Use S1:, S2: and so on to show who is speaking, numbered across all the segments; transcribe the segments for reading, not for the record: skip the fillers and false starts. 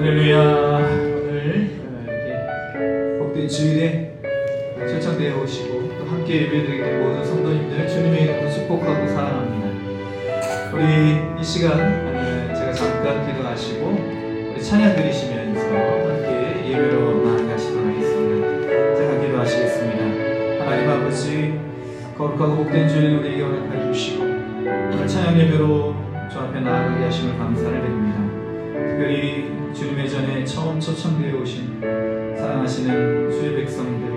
S1: 할렐루야. 오늘 이렇게 복된 주일에 초청되어 오시고 또 함께 예배드리는 모든 성도님들 주님의 이름으로 축복하고 사랑합니다. 우리 이 시간 제가 잠깐 기도하시고 우리 찬양 드리시면서 함께 예배로 나아가시도록 하겠습니다. 제가 기도하시겠습니다. 하나님 아버지, 거룩하고 복된 주일 우리에게 허락해 주시고 오늘 찬양 예배로 주 앞에 나아가게 하심을 감사를 드립니다. 특별히 주님의 전에 처음 초청되어 오신 사랑하시는 주의 백성들,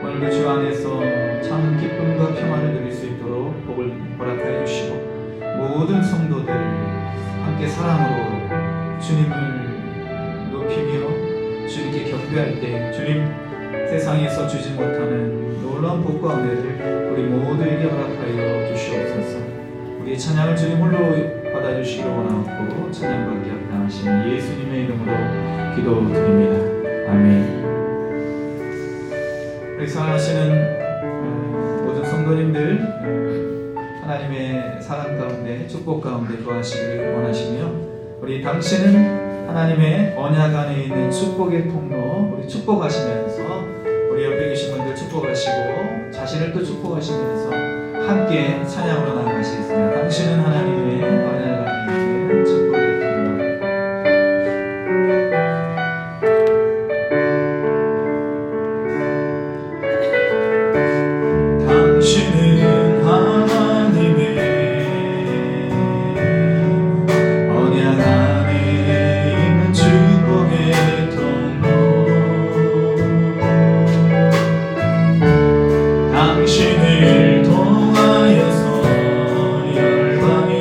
S1: 오늘도 주 안에서 참 기쁨과 평안을 누릴 수 있도록 복을 허락하여 주시고 모든 성도들 함께 사랑으로 주님을 높이며 주님께 경배할 때 주님 세상에서 주지 못하는 놀라운 복과 은혜를 우리 모두에게 허락하여 주시옵소서. 우리의 찬양을 주님 홀로 받아주시기를 원하고 찬양받기 합당하신 예수님의 이름으로 기도드립니다. 아멘. 우리 사랑하시는 모든 성도님들, 하나님의 사랑 가운데 축복 가운데 거하시기를 원하시며 우리 당신은 하나님의 언약 안에 있는 축복의 통로, 우리 축복하시면서 우리 옆에 계신 분들 축복하시고 자신을 또 축복하시면서 함께 찬양으로 나아가시겠습니다. 당신은 하나님의 언약 안에 있는 축복의 통로. 당신은 하나님의 언약 안에 있는 축복의 통로. 당신을 통하여서 열방이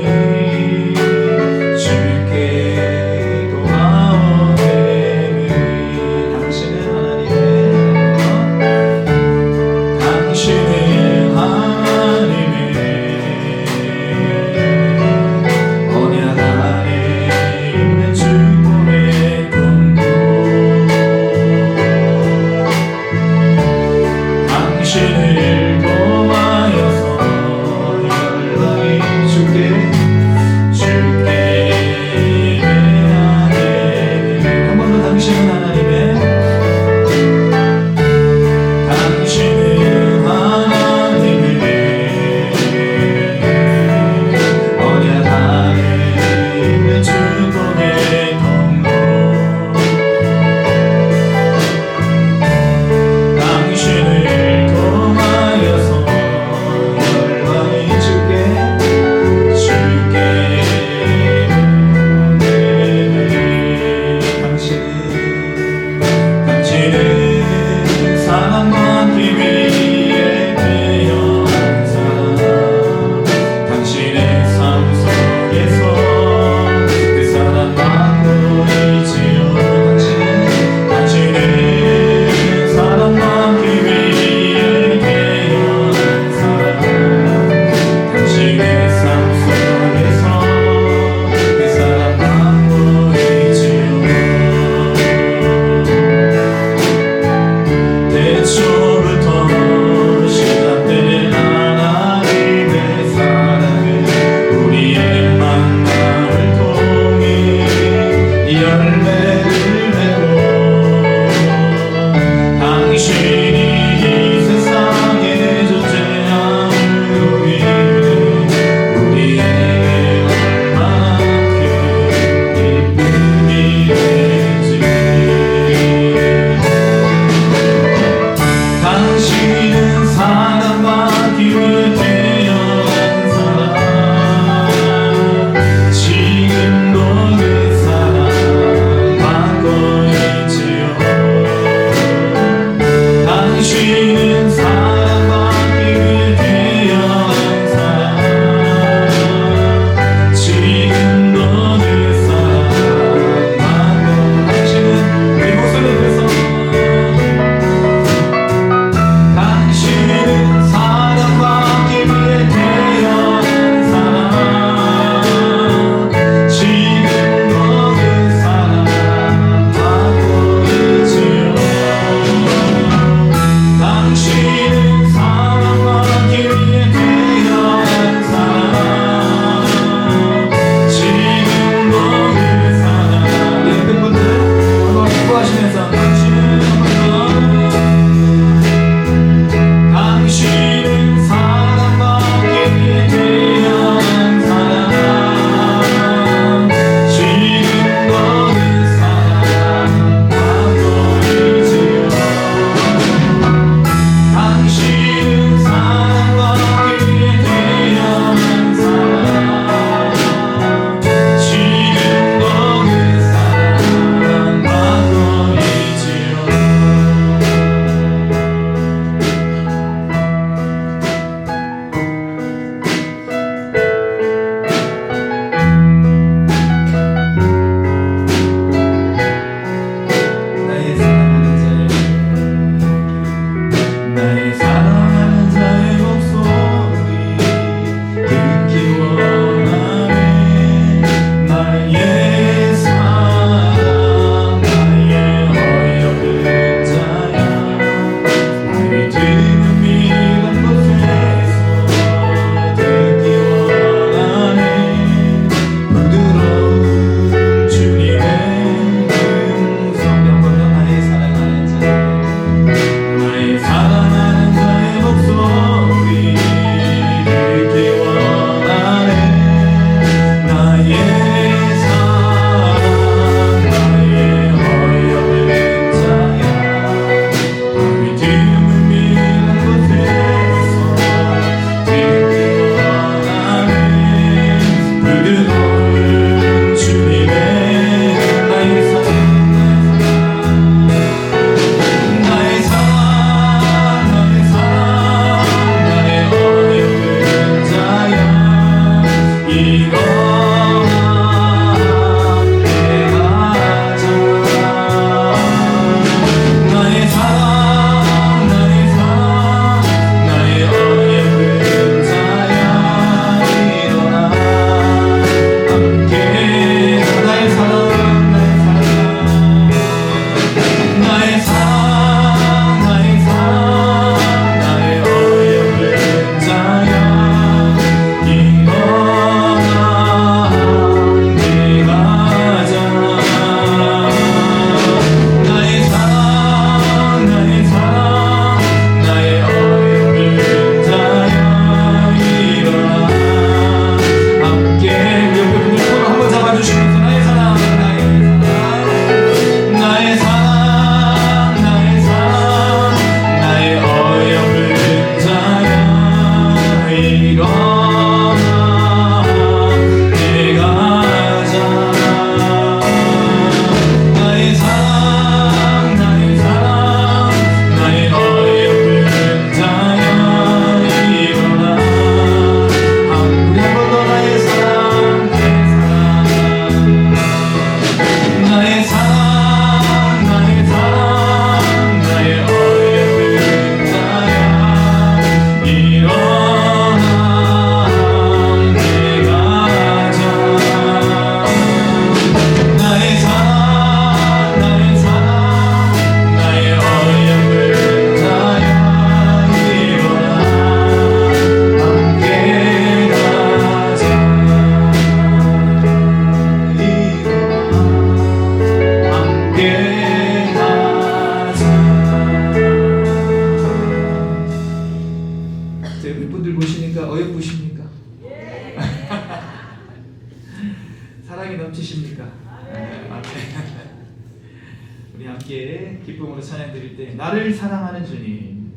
S1: 우리 함께 기쁨으로 찬양 드릴 때 나를 사랑하는 주님,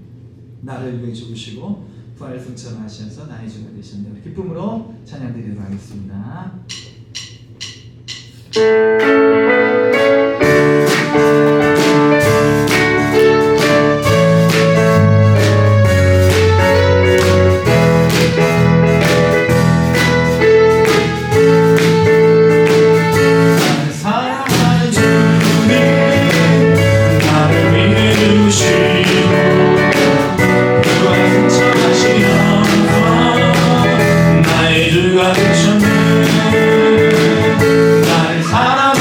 S1: 나를 위해 죽으시고 부활 승천하셔서 나의 주가 되셨네요. 기쁨으로 찬양 드리도록 하겠습니다.
S2: 나를 사랑하는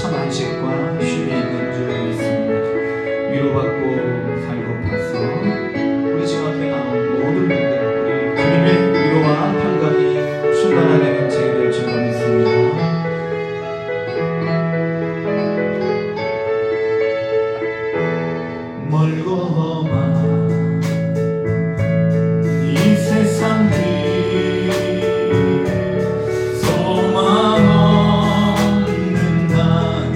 S1: 참 안식과 쉼이 있는 줄 믿습니다. 위로받고 살고 파서 우리 집 앞에 나온 모든 분들 우리 주님의 위로와 평강이 충만하게 되는 제가 될 줄 믿습니다. 멀고만 이 세상 길 소망 없는 나는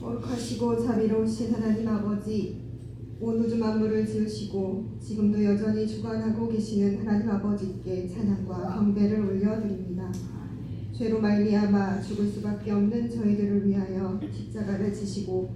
S2: 거룩하시고 자비로우신 하나님 아버지, 온 우주 만물을 지으시고 지금도 여전히 주관하고 계시는 하나님 아버지께 찬양과 경배를 올려드립니다. 죄로 말미암아 죽을 수밖에 없는 저희들을 위하여 십자가를 지시고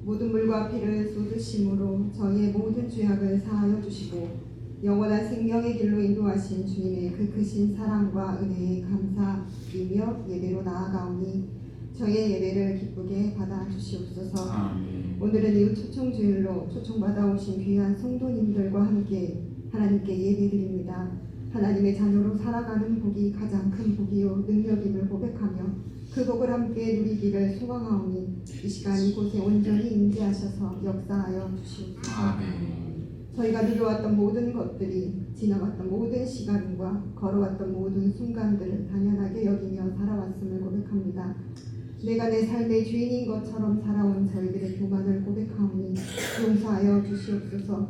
S2: 모든 물과 피를 쏟으심으로 저희의 모든 죄악을 사하여 주시고 영원한 생명의 길로 인도하신 주님의 그 크신 사랑과 은혜에 감사드리며 예배로 나아가오니 저희의 예배를 기쁘게 받아주시옵소서.
S3: 아멘.
S2: 오늘은 이웃 초청주일로 초청받아 오신 귀한 성도님들과 함께 하나님께 예배드립니다. 하나님의 자녀로 살아가는 복이 가장 큰 복이요 능력임을 고백하며 그 복을 함께 누리기를 소망하오니 이 시간 이곳에 온전히 임재하셔서 역사하여 주시옵소서.
S3: 아멘.
S2: 저희가 누려왔던 모든 것들이 지나왔던 모든 시간과 걸어왔던 모든 순간들을 당연하게 여기며 살아왔음을 고백합니다. 내가 내 삶의 주인인 것처럼 살아온 저희들의 교만을 고백하오니 용서하여 주시옵소서.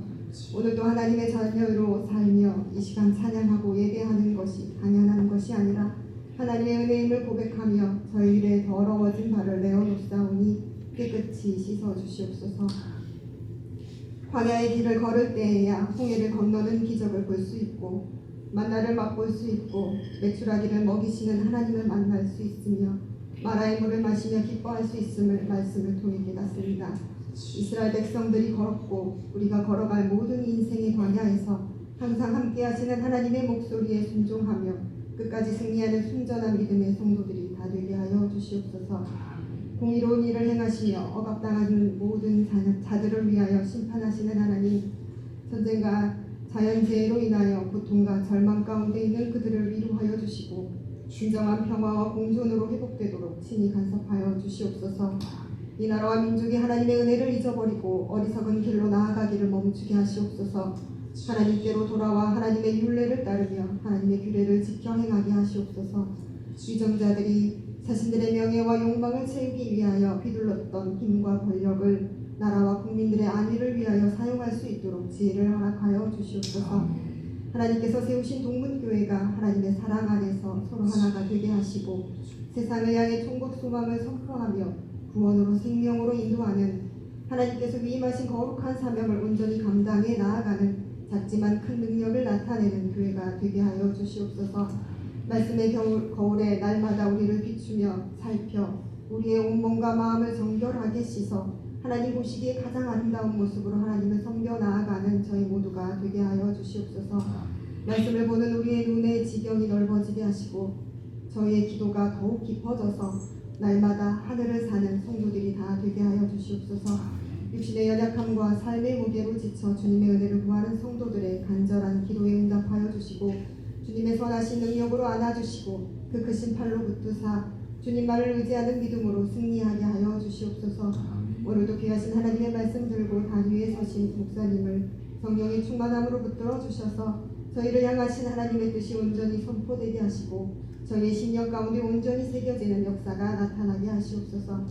S2: 오늘도 하나님의 자녀로 살며 이 시간 찬양하고 예배하는 것이 당연한 것이 아니라 하나님의 은혜임을 고백하며 저희들의 더러워진 발을 내어놓사오니 깨끗이 씻어주시옵소서. 광야의 길을 걸을 때에야 홍해를 건너는 기적을 볼 수 있고 만나를 맛볼 수 있고 메추라기를 먹이시는 하나님을 만날 수 있으며 마라의 물을 마시며 기뻐할 수 있음을 말씀을 통해 깨닫습니다. 이스라엘 백성들이 걸었고 우리가 걸어갈 모든 인생의 광야에서 항상 함께 하시는 하나님의 목소리에 순종하며 끝까지 승리하는 순전한 믿음의 성도들이 다 되게 하여 주시옵소서. 공의로운 일을 행하시며 억압당하는 모든 자들을 위하여 심판하시는 하나님, 전쟁과 자연재해로 인하여 고통과 절망 가운데 있는 그들을 위로하여 주시고 진정한 평화와 공존으로 회복되도록 친히 간섭하여 주시옵소서. 이 나라와 민족이 하나님의 은혜를 잊어버리고 어리석은 길로 나아가기를 멈추게 하시옵소서. 하나님께로 돌아와 하나님의 율례를 따르며 하나님의 규례를 지켜 행하게 하시옵소서. 위정자들이 자신들의 명예와 욕망을 채우기 위하여 휘둘렀던 힘과 권력을 나라와 국민들의 안위를 위하여 사용할 수 있도록 지혜를 허락하여 주시옵소서. 하나님께서 세우신 동문교회가 하나님의 사랑 안에서 서로 하나가 되게 하시고 세상을 향해 천국 소망을 선포하며 구원으로 생명으로 인도하는 하나님께서 위임하신 거룩한 사명을 온전히 감당해 나아가는 작지만 큰 능력을 나타내는 교회가 되게 하여 주시옵소서. 말씀의 거울에 날마다 우리를 비추며 살펴 우리의 온몸과 마음을 정결하게 씻어 하나님 보시기에 가장 아름다운 모습으로 하나님을 섬겨 나아가는 저희 모두가 되게 하여 주시옵소서. 말씀을 보는 우리의 눈의 지경이 넓어지게 하시고 저희의 기도가 더욱 깊어져서 날마다 하늘을 사는 성도들이 다 되게 하여 주시옵소서. 육신의 연약함과 삶의 무게로 지쳐 주님의 은혜를 구하는 성도들의 간절한 기도에 응답하여 주시고 주님의 선하신 능력으로 안아주시고 그 크신 팔로 붙드사 주님만을 의지하는 믿음으로 승리하게 하여 주시옵소서. 오늘도 귀하신 하나님의 말씀 들고 단 위에 서신 목사님을 성령의 충만함으로 붙들어 주셔서 저희를 향하신 하나님의 뜻이 온전히 선포되게 하시고 저희의 심령 가운데 온전히 새겨지는 역사가 나타나게 하시옵소서.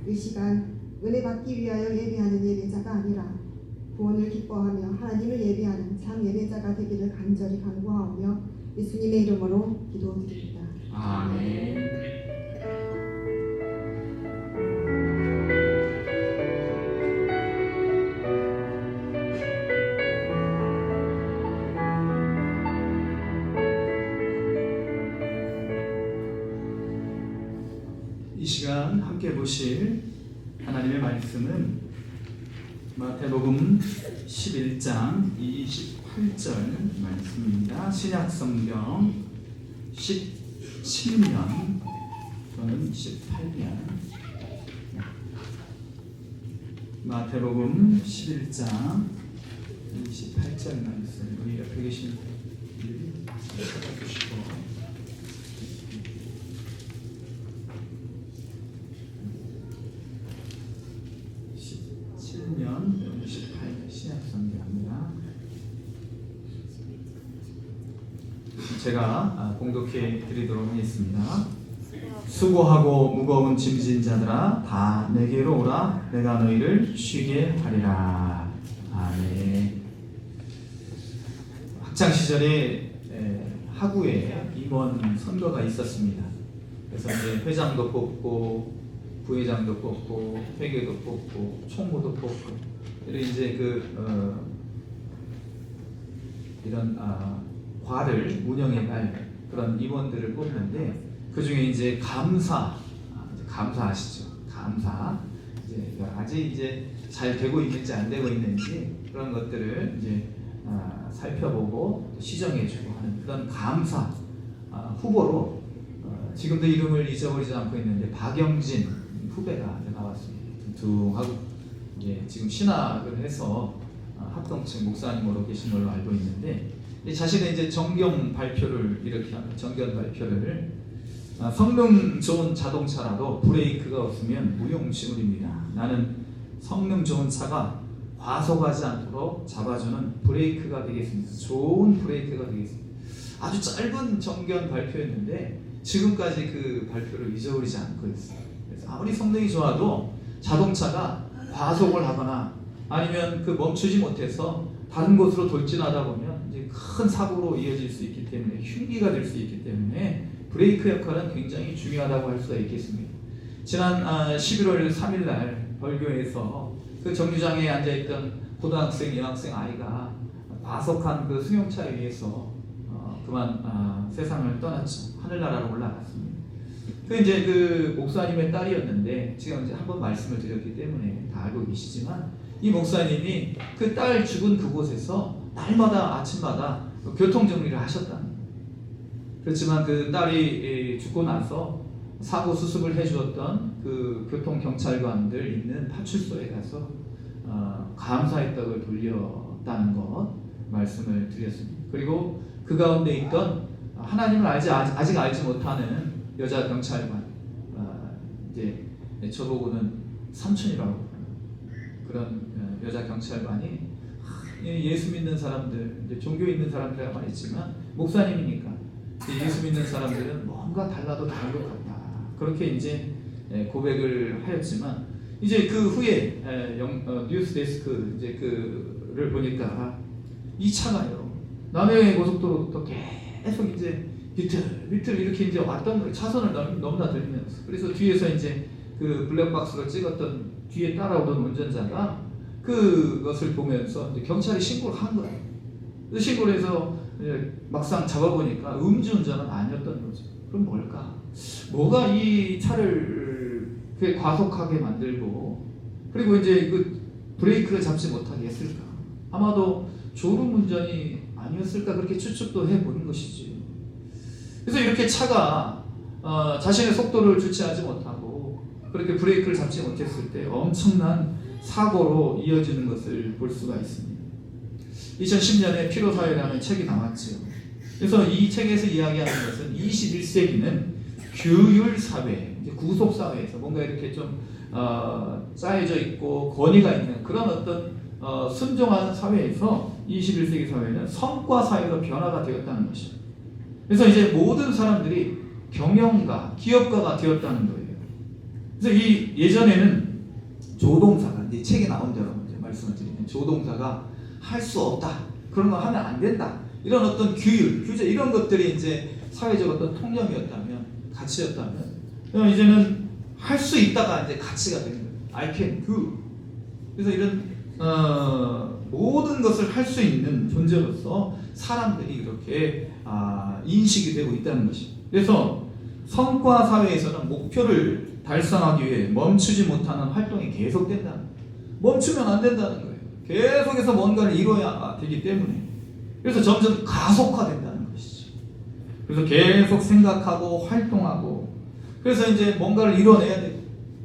S2: 이 시간 은혜 받기 위하여 예배하는 예배자가 아니라 구원을 기뻐하며 하나님을 예배하는 참 예배자가 되기를 간절히 간구하오며 예수님의 이름으로 기도드립니다.
S3: 아멘.
S1: 이 시간 함께 보실 하나님의 말씀은 마태복음 11장 28절 말씀입니다. 신약성경 17면 또는 18면 마태복음 11장 28절 말씀 우리 옆에 계신 분들이 찾아주시고 17년 18 신약성경입니다. 제가 봉독해 드리도록 하겠습니다. 수고하고 무거운 짐진 자들아 다 내게로 오라 내가 너희를 쉬게 하리라. 아멘. 학창 시절에 학우에 임원 선거가 있었습니다. 그래서 이제 회장도 뽑고 부회장도 뽑고 회계도 뽑고 총무도 뽑고 이런 이제 이런 과를 운영해갈 그런 임원들을 뽑는데 그 중에 이제 감사 아시죠? 감사 이제 아직 이제 잘 되고 있는지 안 되고 있는지 그런 것들을 이제 살펴보고 시정해주고 하는 그런 감사 후보로 지금도 이름을 잊어버리지 않고 있는데 박영진 후배가 나왔습니다. 둥둥하고 이제 지금 신학을 해서 합동층 목사님으로 계신 걸로 알고 있는데 자신의 이제 정경 발표를 이렇게 합니다. 정경 발표를 성능 좋은 자동차라도 브레이크가 없으면 무용지물입니다. 나는 성능 좋은 차가 과속하지 않도록 잡아주는 브레이크가 되겠습니다. 좋은 브레이크가 되겠습니다. 아주 짧은 정견 발표였는데 지금까지 그 발표를 잊어버리지 않고 있어요. 그래서 아무리 성능이 좋아도 자동차가 과속을 하거나 아니면 멈추지 못해서 다른 곳으로 돌진하다 보면 이제 큰 사고로 이어질 수 있기 때문에 흉기가 될 수 있기 때문에 브레이크 역할은 굉장히 중요하다고 할 수가 있겠습니다. 지난 11월 3일 날 벌교에서 그 정류장에 앉아있던 고등학생, 여학생 아이가 과속한 그 승용차에 의해서 그만 세상을 떠났죠. 하늘나라로 올라갔습니다. 이제 그 목사님의 딸이었는데 지금 이제 한번 말씀을 드렸기 때문에 다 알고 계시지만 이 목사님이 그 딸 죽은 그곳에서 날마다 아침마다 교통 정리를 하셨다는 거예요. 그렇지만 그 딸이 죽고 나서 사고 수습을 해주었던 그 교통 경찰관들 있는 파출소에 가서 감사의 떡을 돌렸다는 것 말씀을 드렸습니다. 그리고 그 가운데 있던 하나님을 아직 알지 못하는 여자 경찰관, 이제 저보고는 삼촌이라고 그런 여자 경찰관이 예수 믿는 사람들, 이제 종교 있는 사람들이라고 있지만 목사님이니까 예수 믿는 사람들은 뭔가 달라도 다른 것 같다. 그렇게 이제 고백을 하였지만 이제 그 후에 뉴스 데스크 이제 그를 보니까 이 차가요 남해 고속도로부터 계속 이제 비틀 이렇게 이제 왔던 거예요. 차선을 너무나 들리면서. 그래서 뒤에서 이제 그 블랙박스로 찍었던 뒤에 따라오던 운전자가 그것을 보면서 이제 경찰에 신고를 한 거예요. 신고를 해서 막상 잡아보니까 음주운전은 아니었던 거죠. 그럼 뭘까? 뭐가 이 차를 과속하게 만들고 그리고 이제 그 브레이크를 잡지 못하게 했을까? 아마도 졸음운전이 아니었을까 그렇게 추측도 해보는 것이지. 그래서 이렇게 차가 자신의 속도를 주체하지 못하고 그렇게 브레이크를 잡지 못했을 때 엄청난 사고로 이어지는 것을 볼 수가 있습니다. 2010년에 피로사회라는 책이 나왔죠. 그래서 이 책에서 이야기하는 것은 21세기는 규율사회, 구속사회에서 뭔가 이렇게 좀 짜여져 있고 권위가 있는 그런 어떤 순종하는 사회에서 21세기 사회는 성과사회로 변화가 되었다는 것이죠. 그래서 이제 모든 사람들이 경영가, 기업가가 되었다는 거예요. 그래서 이 예전에는 조동사가 이제 책에 나온 대로 이제 말씀을 드리면 조동사가 할 수 없다, 그런 거 하면 안 된다, 이런 어떤 규율, 규제 이런 것들이 이제 사회적 어떤 통념이었다면, 가치였다면, 이제는 할 수 있다가 이제 가치가 되는 거예요. I can do. 그래서 이런 모든 것을 할 수 있는 존재로서 사람들이 이렇게 인식이 되고 있다는 것입니다. 그래서 성과 사회에서는 목표를 달성하기 위해 멈추지 못하는 활동이 계속된다는 거예요. 멈추면 안 된다는 거예요. 계속해서 뭔가를 이뤄야 되기 때문에. 그래서 점점 가속화된다는 것이죠. 그래서 계속 생각하고 활동하고 그래서 이제 뭔가를 이뤄내야 되고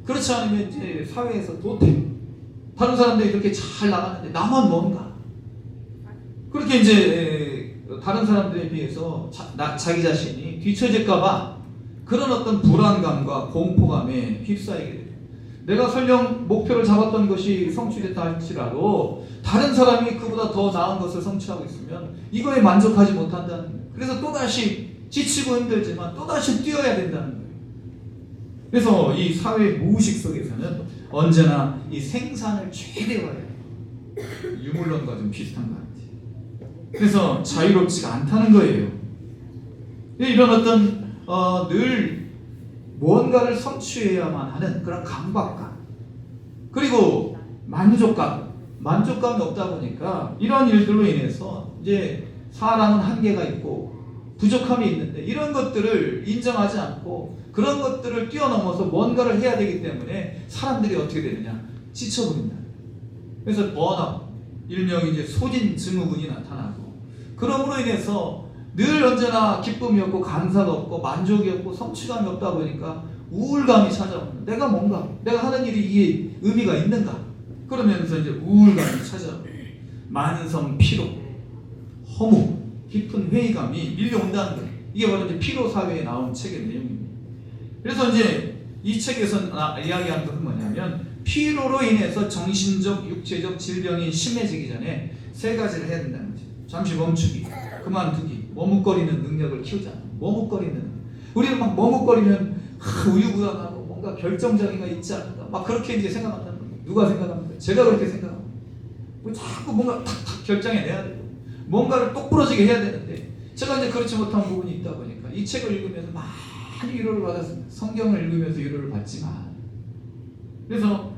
S1: 그렇지 않으면 이제 사회에서 도태. 다른 사람들이 이렇게 잘 나가는데 나만 뭔가 그렇게 이제 다른 사람들에 비해서 자기 자신이 뒤처질까봐 그런 어떤 불안감과 공포감에 휩싸이게 돼요. 내가 설령 목표를 잡았던 것이 성취됐다 할지라도 다른 사람이 그보다 더 나은 것을 성취하고 있으면 이거에 만족하지 못한다는 거예요. 그래서 또다시 지치고 힘들지만 또다시 뛰어야 된다는 거예요. 그래서 이 사회 무의식 속에서는 언제나 이 생산을 최대화해요. 유물론과 좀 비슷한 것 같아요. 그래서 자유롭지가 않다는 거예요. 이런 어떤 늘 무언가를 성취해야만 하는 그런 강박감, 그리고 만족감이 없다 보니까 이런 일들로 인해서 이제 사람은 한계가 있고 부족함이 있는데 이런 것들을 인정하지 않고 그런 것들을 뛰어넘어서 뭔가를 해야 되기 때문에 사람들이 어떻게 되느냐, 지쳐버린다. 그래서 번아웃, 일명 이제 소진 증후군이 나타나고, 그러므로 인해서 늘 언제나 기쁨이 없고 감사가 없고 만족이 없고 성취감이 없다 보니까 우울감이 찾아오는, 내가 하는 일이 이게 의미가 있는가, 그러면서 이제 우울감이 찾아오고 만성 피로, 허무, 깊은 회의감이 밀려온다는 거예요. 이게 바로 이제 피로 사회에 나온 책의 내용입니다. 그래서 이제 이 책에서 이야기하는 것은 뭐냐면, 피로로 인해서 정신적, 육체적 질병이 심해지기 전에 세 가지를 해야 된다는 거죠. 잠시 멈추기, 그만두기, 머뭇거리는 능력을 키우자. 우리는 막 머뭇거리면 우유부단하고 뭔가 결정적인 거 있지 않을까, 막 그렇게 이제 생각한다는 거예요. 누가 생각합니까? 제가 그렇게 생각합니다. 자꾸 뭔가 탁탁 결정해내야 되고 뭔가를 똑부러지게 해야 되는데, 제가 이제 그렇지 못한 부분이 있다 보니까 이 책을 읽으면서 많이 위로를 받았습니다. 성경을 읽으면서 위로를 받지만, 그래서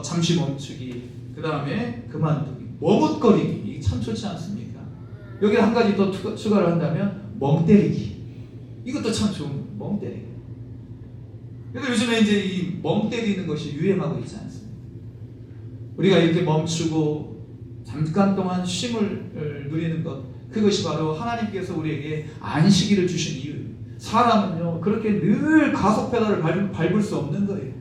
S1: 잠시 멈추기, 그 다음에 그만두기, 머뭇거리기, 이게 참 좋지 않습니까? 여기 한 가지 더 추가를 한다면 멍 때리기, 이것도 참 좋은 거예요. 멍 때리기. 그래서 요즘에 이제 이 멍 때리는 것이 유행하고 있지 않습니까? 우리가 이렇게 멈추고 잠깐 동안 쉼을 누리는 것, 그것이 바로 하나님께서 우리에게 안식일을 주신 이유예요. 사람은요 그렇게 늘 가속페달을 밟을 수 없는 거예요.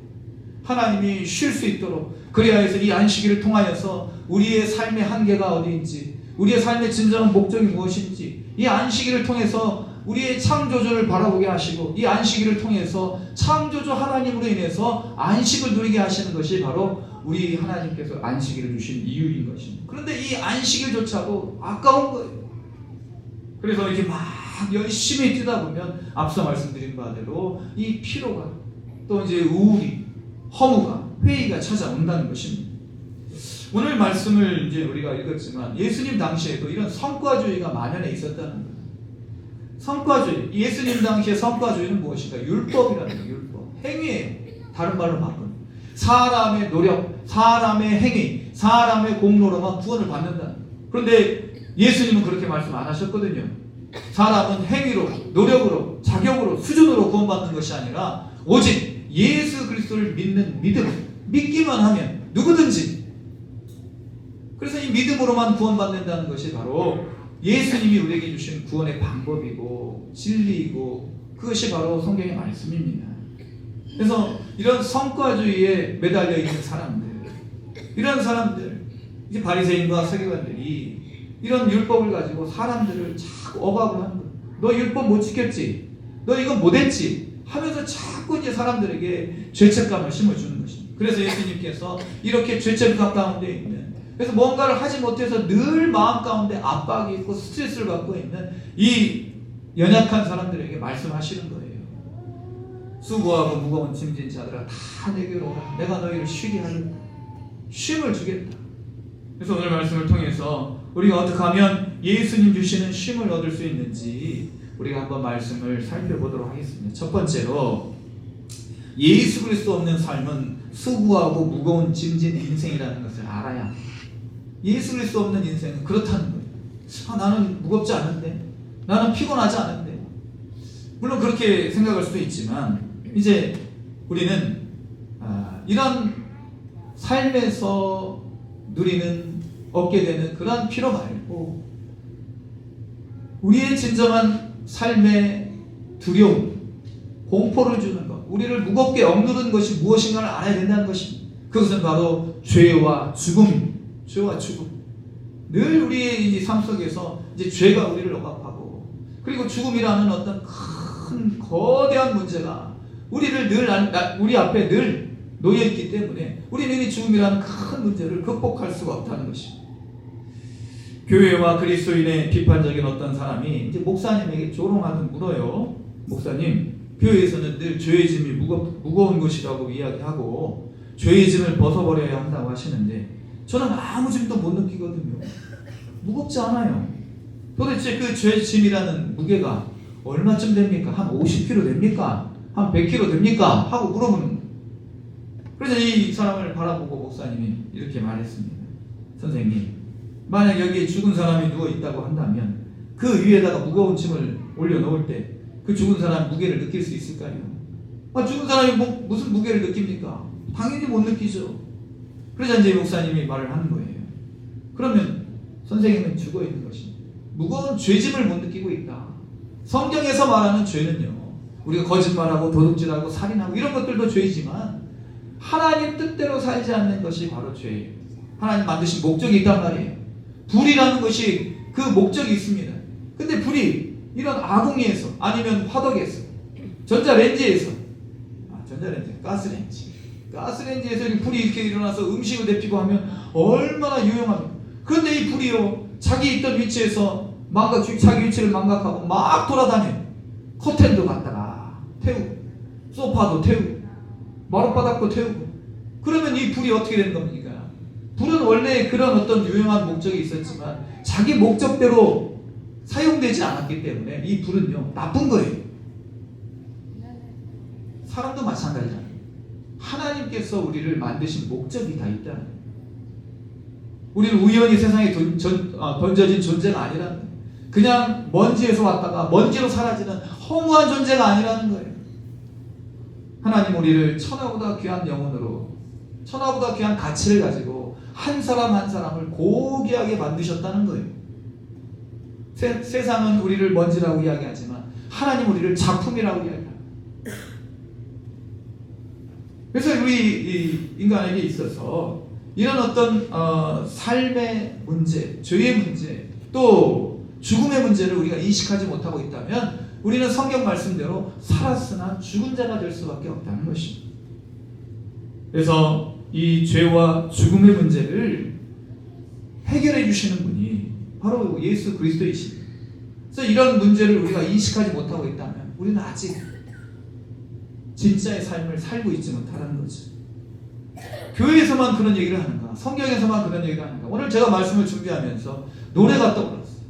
S1: 하나님이 쉴 수 있도록, 그래야 해서 이 안식일을 통하여서 우리의 삶의 한계가 어디인지, 우리의 삶의 진정한 목적이 무엇인지, 이 안식일을 통해서 우리의 창조주를 바라보게 하시고, 이 안식일을 통해서 창조주 하나님으로 인해서 안식을 누리게 하시는 것이 바로 우리 하나님께서 안식일을 주신 이유인 것입니다. 그런데 이 안식일조차도 아까운 거예요. 그래서 이렇게 막 열심히 뛰다 보면 앞서 말씀드린 바대로 이 피로가, 또 이제 우울이, 허무가, 회의가 찾아온다는 것입니다. 오늘 말씀을 이제 우리가 읽었지만 예수님 당시에도 이런 성과주의가 만연해 있었다는 거예요. 성과주의, 예수님 당시의 성과주의는 무엇인가? 율법이라는 거예요. 율법, 행위예요. 다른 말로 바꾸는, 사람의 노력, 사람의 행위, 사람의 공로로만 구원을 받는다는 거예요. 그런데 예수님은 그렇게 말씀 안 하셨거든요. 사람은 행위로, 노력으로, 자격으로, 수준으로 구원받는 것이 아니라 오직 예수 그리스도를 믿는 믿음, 믿기만 하면 누구든지, 그래서 이 믿음으로만 구원받는다는 것이 바로 예수님이 우리에게 주신 구원의 방법이고 진리이고, 그것이 바로 성경의 말씀입니다. 그래서 이런 성과주의에 매달려 있는 사람들, 이런 사람들, 이제 바리새인과 서기관들이 이런 율법을 가지고 사람들을 자꾸 억압을 하는 거예요. 너 율법 못 지켰지? 너 이거 못했지? 하면서 자꾸 이제 사람들에게 죄책감을 심어주는 것입니다. 그래서 예수님께서 이렇게 죄책감 가운데 있는, 그래서 뭔가를 하지 못해서 늘 마음 가운데 압박이 있고 스트레스를 받고 있는 이 연약한 사람들에게 말씀하시는 거예요. 수고하고 무거운 짐진 자들아 다 내게로 오라. 내가 너희를 쉬게 하리라. 쉼을 주겠다. 그래서 오늘 말씀을 통해서 우리가 어떻게 하면 예수님 주시는 쉼을 얻을 수 있는지 우리가 한번 말씀을 살펴보도록 하겠습니다. 첫 번째로, 예수 그리스도 없는 삶은 수고하고 무거운 짐진 인생이라는 것을 알아야 합니다. 예수 그리스도 없는 인생은 그렇다는 거예요. 나는 무겁지 않은데, 나는 피곤하지 않은데. 물론 그렇게 생각할 수도 있지만, 이제 우리는 이런 삶에서 얻게 되는 그러한 피로 말고, 우리의 진정한 삶의 두려움, 공포를 주는 것, 우리를 무겁게 억누르는 것이 무엇인가를 알아야 된다는 것입니다. 그것은 바로 죄와 죽음입니다. 죄와 죽음. 늘 우리의 이 삶 속에서 이제 죄가 우리를 억압하고, 그리고 죽음이라는 어떤 큰 거대한 문제가 우리를 우리 앞에 늘 놓여 있기 때문에 우리는 이 죽음이라는 큰 문제를 극복할 수가 없다는 것입니다. 교회와 그리스도인의 비판적인 어떤 사람이 이제 목사님에게 조롱하는 물어요. 목사님, 교회에서는 늘 죄의 짐이 무거운 것이라고 이야기하고 죄의 짐을 벗어버려야 한다고 하시는데, 저는 아무 짐도 못 느끼거든요. 무겁지 않아요. 도대체 그 죄의 짐이라는 무게가 얼마쯤 됩니까? 한 50kg 됩니까? 한 100kg 됩니까? 하고 물어보는 거예요. 그래서 이 사람을 바라보고 목사님이 이렇게 말했습니다. 선생님, 만약 여기에 죽은 사람이 누워 있다고 한다면 그 위에다가 무거운 짐을 올려놓을 때 그 죽은 사람 무게를 느낄 수 있을까요? 죽은 사람이 무슨 무게를 느낍니까? 당연히 못 느끼죠. 그러자 이제 목사님이 말을 하는 거예요. 그러면 선생님은 죽어 있는 것이 무거운 죄짐을 못 느끼고 있다. 성경에서 말하는 죄는요, 우리가 거짓말하고 도둑질하고 살인하고 이런 것들도 죄이지만 하나님 뜻대로 살지 않는 것이 바로 죄예요. 하나님 만드신 목적이 있단 말이에요. 불이라는 것이 그 목적이 있습니다. 근데 불이 이런 아궁이에서 아니면 화덕에서 전자레인지에서 가스레인지에서 이렇게 불이 이렇게 일어나서 음식을 데피고 하면 얼마나 유용합니까? 그런데 이 불이요, 자기 있던 위치에서 자기 위치를 망각하고 막 돌아다녀요. 커튼도 갖다가 태우고 소파도 태우고 마룻바닥도 태우고. 그러면 이 불이 어떻게 되는 겁니까? 불은 원래 그런 어떤 유용한 목적이 있었지만 자기 목적대로 사용되지 않았기 때문에 이 불은요, 나쁜 거예요. 사람도 마찬가지잖아요. 하나님께서 우리를 만드신 목적이 다 있다는 거예요. 우리는 우연히 세상에 던져진 존재가 아니라는 거예요. 그냥 먼지에서 왔다가 먼지로 사라지는 허무한 존재가 아니라는 거예요. 하나님 우리를 천하보다 귀한 영혼으로, 천하보다 귀한 가치를 가지고 한 사람 한 사람을 고귀하게 만드셨다는 거예요. 세상은 우리를 먼지라고 이야기하지만 하나님 우리를 작품이라고 이야기합니다. 그래서 우리 인간에게 있어서 이런 어떤 삶의 문제, 죄의 문제, 또 죽음의 문제를 우리가 인식하지 못하고 있다면 우리는 성경 말씀대로 살았으나 죽은 자가 될 수밖에 없다는 것입니다. 그래서 이 죄와 죽음의 문제를 해결해 주시는 분이 바로 예수 그리스도이십니다. 그래서 이런 문제를 우리가 인식하지 못하고 있다면 우리는 아직 진짜의 삶을 살고 있지 못하는 거죠. 교회에서만 그런 얘기를 하는가? 성경에서만 그런 얘기를 하는가? 오늘 제가 말씀을 준비하면서 노래가 떠올랐어요.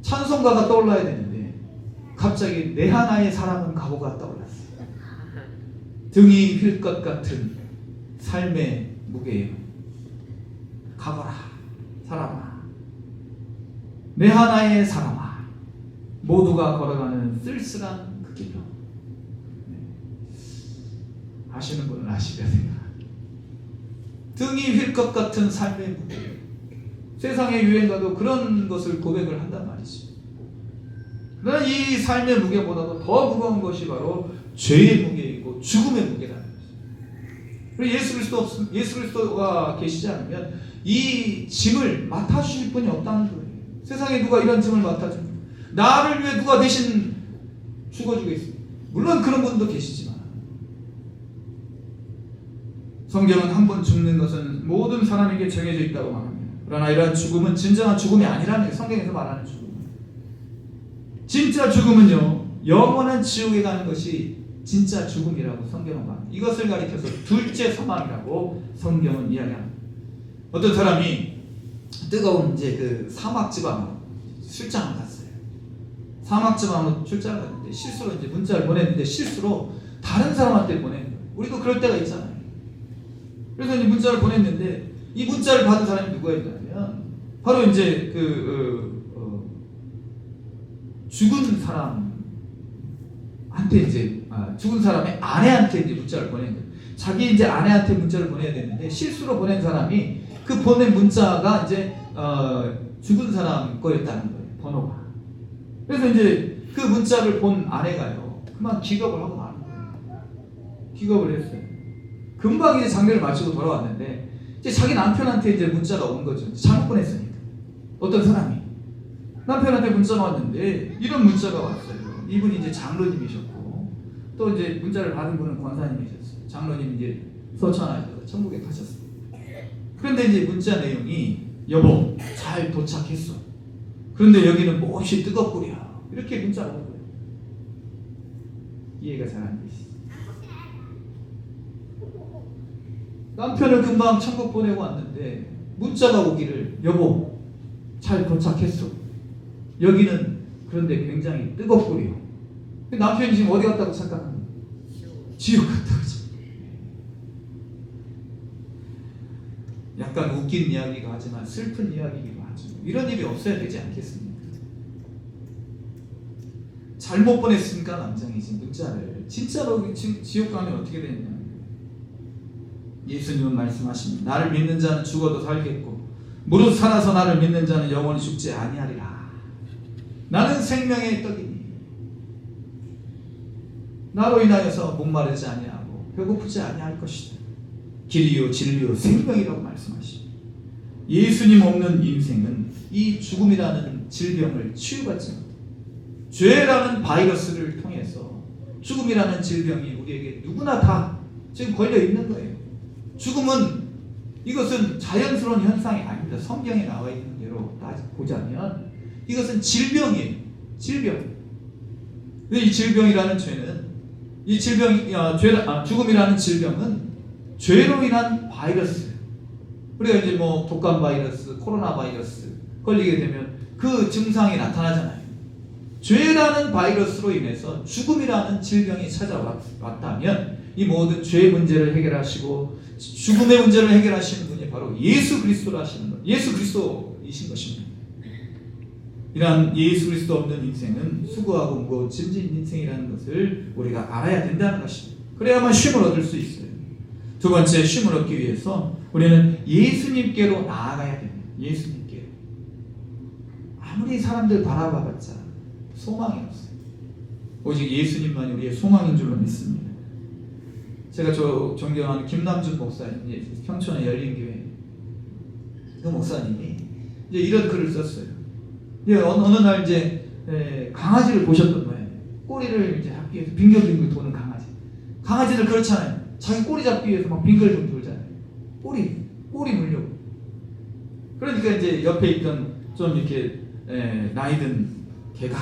S1: 찬송가가 떠올라야 되는데 갑자기 내 하나의 사랑은 가고가 떠올랐어요. 등이 휠 것 같은 삶의 무게예요. 가거라 사람아, 내 하나의 사람아, 모두가 걸어가는 쓸쓸한 그 길로. 아시는 분은 아시려 생각합니다. 등이 휠 것 같은 삶의 무게. 세상의 유행가도 그런 것을 고백을 한단 말이죠. 그러나 이 삶의 무게보다도 더 무거운 것이 바로 죄의 무게이고 죽음의 무게라는 거죠. 그리고 예수 그리스도가 계시지 않으면 이 짐을 맡아주실 분이 없다는 거예요. 세상에 누가 이런 짐을 맡아줍니까? 나를 위해 누가 대신 죽어주겠습니까? 물론 그런 분도 계시지만 성경은 한 번 죽는 것은 모든 사람에게 정해져 있다고 말합니다. 그러나 이러한 죽음은 진정한 죽음이 아니라는 게 성경에서 말하는 죽음. 진짜 죽음은요, 영원한 지옥에 가는 것이 진짜 죽음이라고 성경은 말합니다. 이것을 가리켜서 둘째 사망이라고 성경은 이야기합니다. 어떤 사람이 뜨거운 이제 그 사막 지방으로 출장을 갔어요. 사막 지방으로 출장을 갔는데 실수로 이제 문자를 보냈는데 실수로 다른 사람한테 보낸 거예요. 우리도 그럴 때가 있잖아요. 그래서 이제 문자를 보냈는데 이 문자를 받은 사람이 누구였냐면 바로 이제 죽은 사람한테 이제 죽은 사람의 아내한테 이제 문자를 보낸 거예요. 자기 이제 아내한테 문자를 보내야 되는데 실수로 보낸 사람이 그 보낸 문자가 이제 죽은 사람 거였다는 거예요. 번호가. 그래서 이제 그 문자를 본 아내가요, 그만 기겁을 하고 마는 거예요. 기겁을 했어요. 금방 이제 장례를 마치고 돌아왔는데 이제 자기 남편한테 이제 문자가 온 거죠. 잘못 보냈으니까. 어떤 사람이 남편한테 문자가 왔는데 이런 문자가 왔어요. 이분이 이제 장로님이셨고 또 이제 문자를 받은 분은 권사님이셨어요. 장로님 이제 서천하셔서 천국에 가셨어요. 그런데 이제 문자 내용이 여보 잘 도착했어. 그런데 여기는 몹시 뜨겁구려. 이렇게 문자가 온 거예요. 이해가 잘 안 되시죠? 남편을 금방 천국 보내고 왔는데 문자가 오기를 여보 잘 도착했어. 여기는 그런데 굉장히 뜨겁구려. 남편이 지금 어디 갔다고 착각합니다. 지옥 같다 그죠? 약간 웃긴 이야기가 하지만 슬픈 이야기이기도 하죠. 이런 일이 없어야 되지 않겠습니까? 잘못 보냈으니까 남장이지 문자를. 진짜로 지옥 가면 어떻게 되냐? 예수님은 말씀하십니다. 나를 믿는 자는 죽어도 살겠고 무릇 살아서 나를 믿는 자는 영원히 죽지 아니하리라. 나는 생명의 떡이니 나로 인하여서 목마르지 아니하고 배고프지 아니할 것이다. 길이요 진리요 생명이라고 말씀하시죠. 예수님 없는 인생은 이 죽음이라는 질병을 치유받지 못합니다. 죄라는 바이러스를 통해서 죽음이라는 질병이 우리에게 누구나 다 지금 걸려 있는 거예요. 죽음은 이것은 자연스러운 현상이 아닙니다. 성경에 나와 있는 대로 보자면 이것은 질병이에요. 질병. 근데 이 질병이라는 죄는 죽음이라는 질병은 죄로 인한 바이러스예요. 우리가 이제 뭐 독감 바이러스, 코로나 바이러스 걸리게 되면 그 증상이 나타나잖아요. 죄라는 바이러스로 인해서 죽음이라는 질병이 찾아왔다면 이 모든 죄의 문제를 해결하시고 죽음의 문제를 해결하시는 분이 바로 예수 그리스도라시는 것, 예수 그리스도이신 것입니다. 이러한 예수 그리스도 없는 인생은 수고하고 무거운 짐진 인생이라는 것을 우리가 알아야 된다는 것입니다. 그래야만 쉼을 얻을 수 있어요. 두 번째, 쉼을 얻기 위해서 우리는 예수님께로 나아가야 됩니다. 예수님께로. 아무리 사람들 바라봐봤자 소망이 없어요. 오직 예수님만이 우리의 소망인 줄로 믿습니다. 제가 존경하는 김남준 목사님, 평촌의 열린교회 그 목사님이 이제 이런 글을 썼어요. 어느 날 이제 강아지를 보셨던 거예요. 꼬리를 이제 잡기 위해서 빙글빙글 도는 강아지. 강아지들 그렇잖아요. 자기 꼬리 잡기 위해서 막 빙글빙글 돌잖아요. 꼬리 물려고. 그러니까 이제 옆에 있던 좀 이렇게 나이든 개가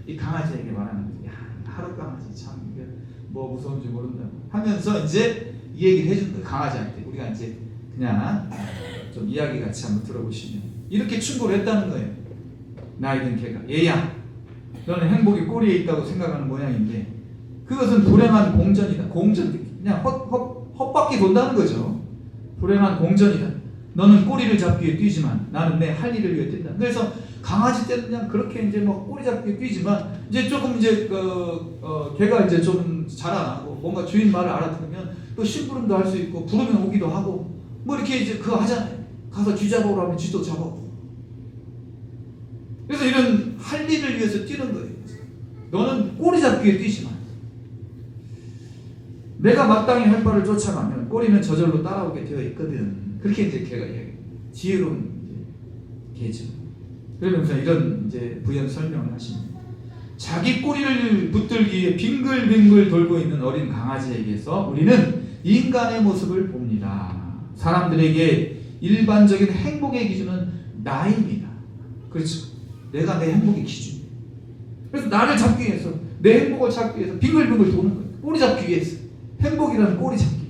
S1: 이 강아지에게 말하는 거예요. 야, 하루 강아지 참 뭐 무서운지 모른다고 하면서 이제 이 얘기를 해준 거예요. 강아지한테. 우리가 이제 그냥 좀 이야기 같이 한번 들어보시면 이렇게 충고를 했다는 거예요. 나이든 개가 얘야, 너는 행복이 꼬리에 있다고 생각하는 모양인데 그것은 불행한 공전이다. 공전, 그냥 헛바퀴 돈다는 거죠. 불행한 공전이다. 너는 꼬리를 잡기 위해 뛰지만 나는 내 할 일을 위해 뛴다. 그래서 강아지 때는 그냥 그렇게 이제 뭐 꼬리 잡기 위해 뛰지만 이제 조금 이제 걔가 이제 좀 자라나고 뭔가 주인 말을 알아들으면 또 심부름도 할 수 있고 부르면 오기도 하고 뭐 이렇게 이제 그거 하잖아요. 가서 쥐 잡아오라 하면 쥐도 잡아오고. 그래서 이런 할 일을 위해서 뛰는 거예요. 너는 꼬리 잡기 위해 뛰지 마. 내가 마땅히 할 바를 쫓아가면 꼬리는 저절로 따라오게 되어 있거든. 그렇게 이제 걔가 지혜로운 개죠. 그러면서 이런 이제 부연 설명을 하십니다. 자기 꼬리를 붙들기 위해 빙글빙글 돌고 있는 어린 강아지에게서 우리는 인간의 모습을 봅니다. 사람들에게 일반적인 행복의 기준은 나입니다. 그렇죠. 내가 내 행복의 기준이에요. 그래서 나를 잡기 위해서, 내 행복을 찾기 위해서 빙글빙글 도는 거예요. 꼬리 잡기 위해서. 행복이라는 꼬리 잡기 위해서.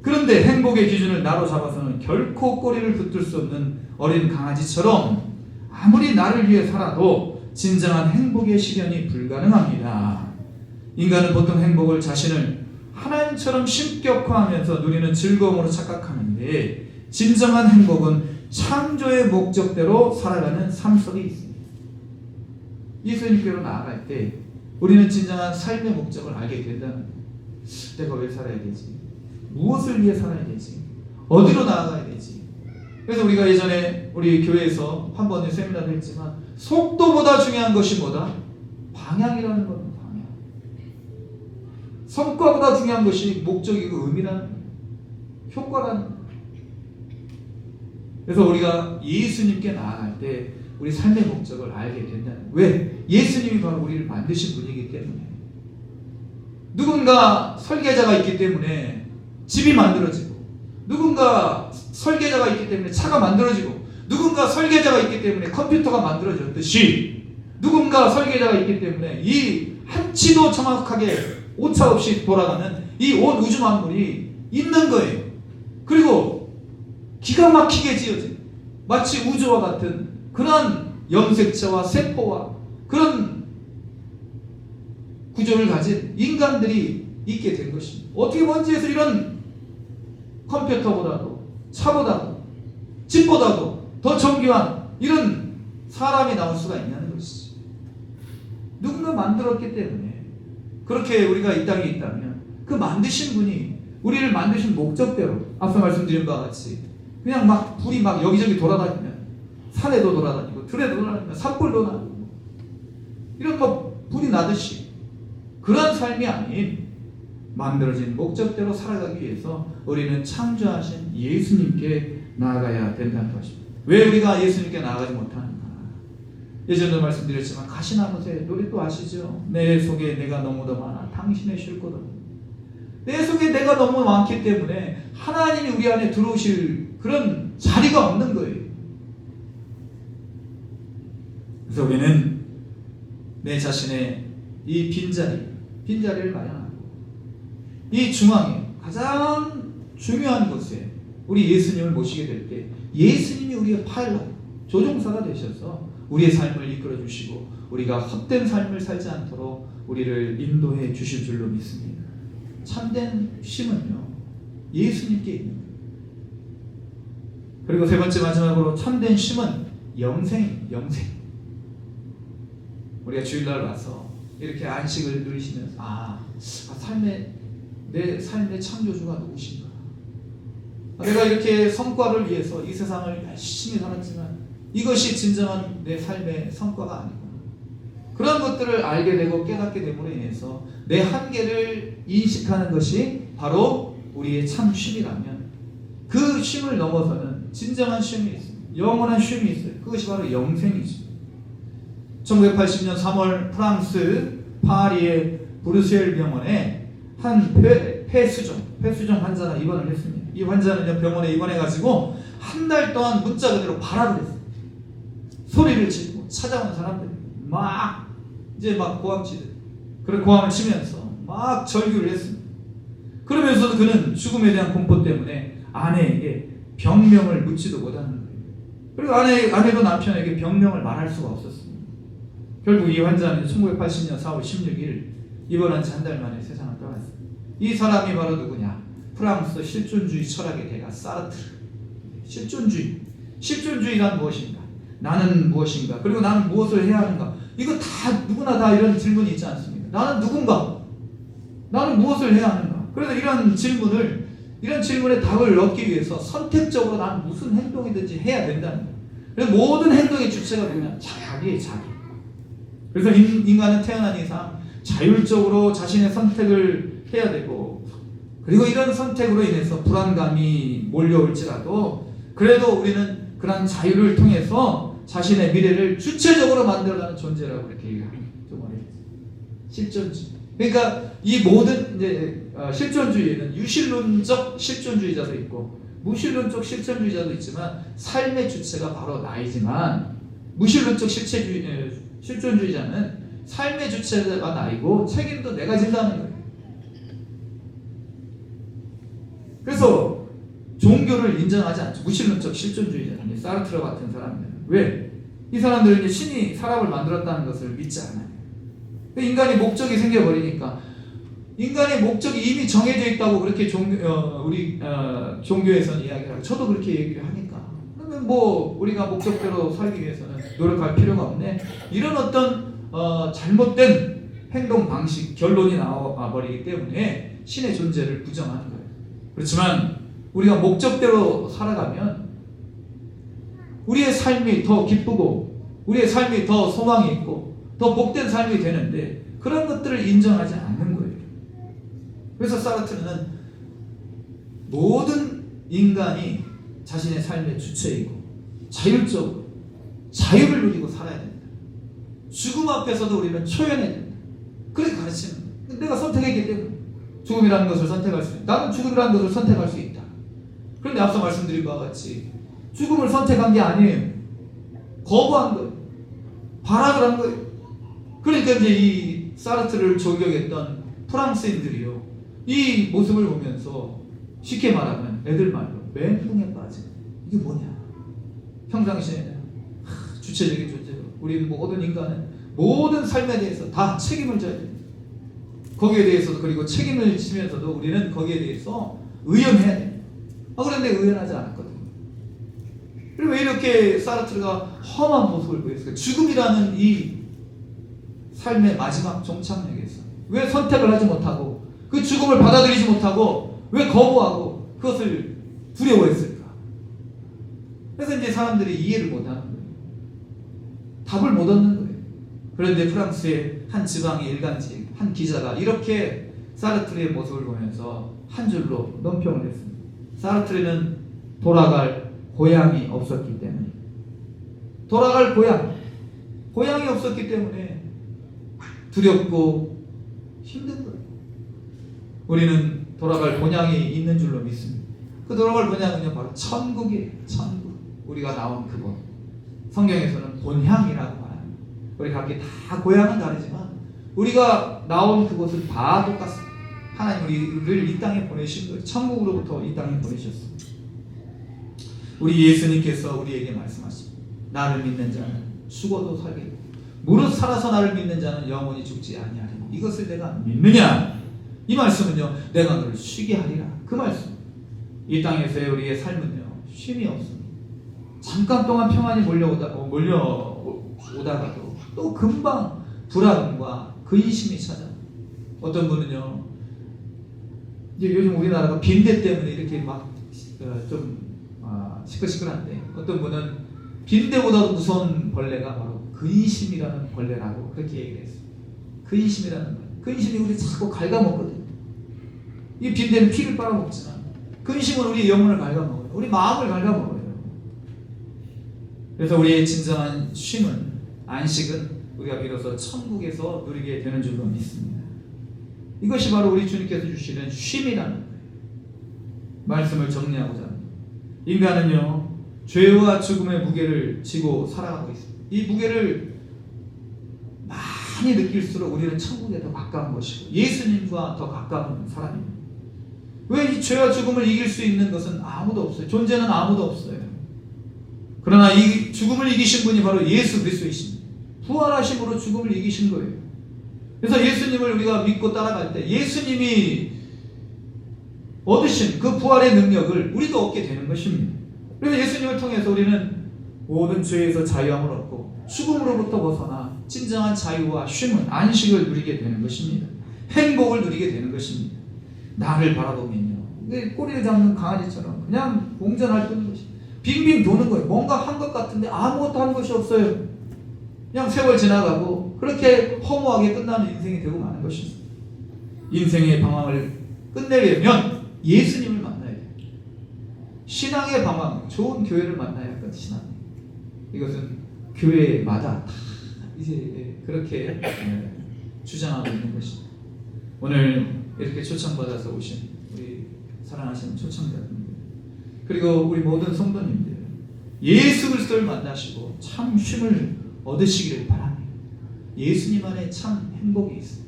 S1: 그런데 행복의 기준을 나로 잡아서는 결코 꼬리를 붙들 수 없는 어린 강아지처럼 아무리 나를 위해 살아도 진정한 행복의 실현이 불가능합니다. 인간은 보통 행복을 자신을 하나님처럼 신격화하면서 누리는 즐거움으로 착각하는데 진정한 행복은 창조의 목적대로 살아가는 삶 속에 있습니다. 예수님께로 나아갈 때 우리는 진정한 삶의 목적을 알게 된다는 거예요. 내가 왜 살아야 되지? 무엇을 위해 살아야 되지? 어디로 나아가야 되지? 그래서 우리가 예전에 우리 교회에서 한 번의 세미나를 했지만 속도보다 중요한 것이 뭐다? 방향이라는 겁니다. 방향. 성과보다 중요한 것이 목적이고 의미라는 거예요. 효과라는 거예요. 그래서 우리가 예수님께 나아갈 때 우리 삶의 목적을 알게 된다는 거예요. 왜? 예수님이 바로 우리를 만드신 분이기 때문에. 누군가 설계자가 있기 때문에 집이 만들어지고, 누군가 설계자가 있기 때문에 차가 만들어지고, 누군가 설계자가 있기 때문에 컴퓨터가 만들어졌듯이 누군가 설계자가 있기 때문에 이 한치도 정확하게 오차 없이 돌아가는 이 온 우주 만물이 있는 거예요. 그리고 기가 막히게 지어진 마치 우주와 같은 그런 염색체와 세포와 그런 구조를 가진 인간들이 있게 된 것입니다. 어떻게 먼지에서 이런 컴퓨터보다도 차보다도 집보다도 더 정교한 이런 사람이 나올 수가 있냐는 것이지. 누군가 만들었기 때문에 그렇게 우리가 이 땅에 있다면 그 만드신 분이 우리를 만드신 목적대로 앞서 말씀드린 바와 같이 그냥 막 불이 막 여기저기 돌아다니면 산에도 돌아다니고 들에도 돌아다니고 산불도 나고 이런 뭐 불이 나듯이 그런 삶이 아닌 만들어진 목적대로 살아가기 위해서 우리는 창조하신 예수님께 나아가야 된다는 것입니다. 왜 우리가 예수님께 나아가지 못하는가? 예전에도 말씀드렸지만 가시나무새 노래 또 아시죠? 내 속에 내가 너무도 많아 당신의 쉴 곳 없는 내 속에 내가 너무 많기 때문에 하나님이 우리 안에 들어오실 그런 자리가 없는 거예요. 그래서 우리는 내 자신의 이 빈자리를 마련하고 이 중앙에 가장 중요한 곳에 우리 예수님을 모시게 될 때 예수님이 우리의 파일럿, 조종사가 되셔서 우리의 삶을 이끌어 주시고 우리가 헛된 삶을 살지 않도록 우리를 인도해 주실 줄로 믿습니다. 참된 쉼은요 예수님께 있는 거예요. 그리고 세 번째 마지막으로 참된 쉼은 영생. 우리가 주일날 와서 이렇게 안식을 누리시면서 내 삶의 창조주가 누구신가? 내가 이렇게 성과를 위해서 이 세상을 열심히 살았지만 이것이 진정한 내 삶의 성과가 아니구나. 그런 것들을 알게 되고 깨닫게 됨으로 인해서 내 한계를 인식하는 것이 바로 우리의 참 쉼이라면 그 쉼을 넘어서는 진정한 쉼이 있습니다. 영원한 쉼이 있어요. 그것이 바로 영생이죠. 1980년 3월 프랑스 파리의 브루셀 병원에 한 폐수종 환자가 입원을 했습니다. 이 환자는 병원에 입원해가지고 한 달 동안 문자 그대로 발악을 했어요. 소리를 지르고 찾아오는 사람들이 막 고함치듯 그런 고함을 치면서 막 절규를 했습니다. 그러면서도 그는 죽음에 대한 공포 때문에 아내에게 병명을 묻지도 못하는 거예요. 그리고 아내도 남편에게 병명을 말할 수가 없었습니다. 결국 이 환자는 1980년 4월 16일 입원한 지 한 달 만에 세상을 떠났습니다. 이 사람이 바로 누구냐? 프랑스 실존주의 철학의 대가 사르트르. 실존주의란 무엇인가? 나는 무엇인가? 그리고 나는 무엇을 해야 하는가? 이거 다 누구나 다 이런 질문이 있지 않습니까? 나는 누군가? 나는 무엇을 해야 하는가? 그래서 이런 질문에 답을 얻기 위해서 선택적으로 나는 무슨 행동이든지 해야 된다는 거예요. 그래서 모든 행동의 주체가 누구냐? 자기. 그래서 인간은 태어난 이상 자율적으로 자신의 선택을 해야 되고 그리고 이런 선택으로 인해서 불안감이 몰려올지라도 그래도 우리는 그런 자유를 통해서 자신의 미래를 주체적으로 만들어가는 존재라고 이렇게 얘기합니다. 실존주의. 그러니까 이 모든 실존주의에는 유실론적 실존주의자도 있고 무실론적 실존주의자도 있지만 삶의 주체가 바로 나이지만 무실론적 실존주의자는 삶의 주체가 나이고 책임도 내가 진다는 거예요. 그래서 종교를 인정하지 않죠. 무신론적 실존주의자는 사르트르 같은 사람들은 왜? 이 사람들은 신이 사람을 만들었다는 것을 믿지 않아요. 인간이 목적이 생겨버리니까 인간의 목적이 이미 정해져 있다고 그렇게 우리 종교에서는 이야기를 하고 저도 그렇게 얘기를 하니까 그러면 우리가 목적대로 살기 위해서는 노력할 필요가 없네. 이런 어떤 잘못된 행동 방식 결론이 나와버리기 때문에 신의 존재를 부정하는 거예요. 그렇지만 우리가 목적대로 살아가면 우리의 삶이 더 기쁘고 우리의 삶이 더 소망이 있고 더 복된 삶이 되는데 그런 것들을 인정하지 않는 거예요. 그래서 사르트르는 모든 인간이 자신의 삶의 주체이고 자율적으로 자유를 누리고 살아야 된다. 죽음 앞에서도 우리는 초연해야 된다. 그렇게 가르치는 거예요. 내가 선택했기 때문에 죽음이라는 것을 선택할 수 있다. 나는 죽음이라는 것을 선택할 수 있다. 그런데 앞서 말씀드린 바와 같이 죽음을 선택한 게 아니에요. 거부한 거예요. 발악을 한 거예요. 그러니까 이제 이 사르트르를 저격했던 프랑스인들이요. 이 모습을 보면서 쉽게 말하면 애들 말로 멘붕에 빠진 이게 뭐냐? 평상시에는 주체적인 존재로 우리 모든 인간은 모든 삶에 대해서 다 책임을 져야 됩니다. 거기에 대해서도 그리고 책임을 지면서도 우리는 거기에 대해서 의연해야 돼. 그런데 의연하지 않았거든요. 그리고 왜 이렇게 사르트르가 험한 모습을 보였을까? 죽음이라는 이 삶의 마지막 종착역에서 왜 선택을 하지 못하고 그 죽음을 받아들이지 못하고 왜 거부하고 그것을 두려워했을까? 그래서 이제 사람들이 이해를 못하는 거예요. 답을 못 얻는 거예요. 그런데 프랑스의 한 지방의 일간지 한 기자가 이렇게 사르트르의 모습을 보면서 한 줄로 논평을 했습니다. 사르트르는 돌아갈 고향이 없었기 때문에, 돌아갈 고향이 없었기 때문에 두렵고 힘든 거예요. 우리는 돌아갈 본향이 있는 줄로 믿습니다. 그 돌아갈 본향은요 바로 천국이에요. 천국. 우리가 나온 그곳. 성경에서는 본향이라고 말합니다. 우리 각기 다 고향은 다르지만 우리가 나온 그곳은 다 똑같습니다. 하나님 우리를 이 땅에 보내신 거예요. 천국으로부터 이 땅에 보내셨습니다. 우리 예수님께서 우리에게 말씀하십니다. 나를 믿는 자는 죽어도 살겠고 무릇 살아서 나를 믿는 자는 영원히 죽지 아니하리니 이것을 내가 믿느냐? 이 말씀은요 내가 너를 쉬게 하리라. 그 말씀. 이 땅에서의 우리의 삶은요 쉼이 없습니다. 잠깐 동안 평안이 몰려오다가도 또 금방 불안과 근심이 찾아. 어떤 분은요 이제 요즘 우리나라가 빈대 때문에 이렇게 막 좀 시끌시끌한데, 어떤 분은 빈대보다도 무서운 벌레가 바로 근심이라는 벌레라고 그렇게 얘기를 했어요. 근심이라는 벌레. 근심이 우리 자꾸 갉아먹거든요. 이 빈대는 피를 빨아먹지만 근심은 우리의 영혼을 갉아먹어요. 우리 마음을 갉아먹어요. 그래서 우리의 진정한 쉼은, 안식은 우리가 비로소 천국에서 누리게 되는 줄로 믿습니다. 이것이 바로 우리 주님께서 주시는 쉼이라는 거예요. 말씀을 정리하고자 합니다. 인간은요 죄와 죽음의 무게를 지고 살아가고 있습니다. 이 무게를 많이 느낄수록 우리는 천국에 더 가까운 것이고 예수님과 더 가까운 사람입니다. 왜 이 죄와 죽음을 이길 수 있는 것은 아무도 없어요. 존재는 아무도 없어요. 그러나 이 죽음을 이기신 분이 바로 예수 그리스도이십니다. 부활하심으로 죽음을 이기신 거예요. 그래서 예수님을 우리가 믿고 따라갈 때 예수님이 얻으신 그 부활의 능력을 우리도 얻게 되는 것입니다. 그래서 예수님을 통해서 우리는 모든 죄에서 자유함을 얻고 죽음으로부터 벗어나 진정한 자유와 쉼은, 안식을 누리게 되는 것입니다. 행복을 누리게 되는 것입니다. 나를 바라보면요 꼬리를 잡는 강아지처럼 그냥 공전할 뿐인 것입니다. 빙빙 도는 거예요. 뭔가 한 것 같은데 아무것도 한 것이 없어요. 그냥 세월 지나가고 그렇게 허무하게 끝나는 인생이 되고 마는 것입니다. 인생의 방황을 끝내려면 예수님을 만나야 돼요. 신앙의 방황, 좋은 교회를 만나야 할 신앙. 이것은 교회마다 다 이제 그렇게 주장하고 있는 것입니다. 오늘 이렇게 초청받아서 오신 우리 사랑하시는 초청자분들, 그리고 우리 모든 성도님들, 예수 그리스도를 만나시고 참 쉼을 얻으시기를 바랍니다. 예수님 안에 참 행복이 있어요.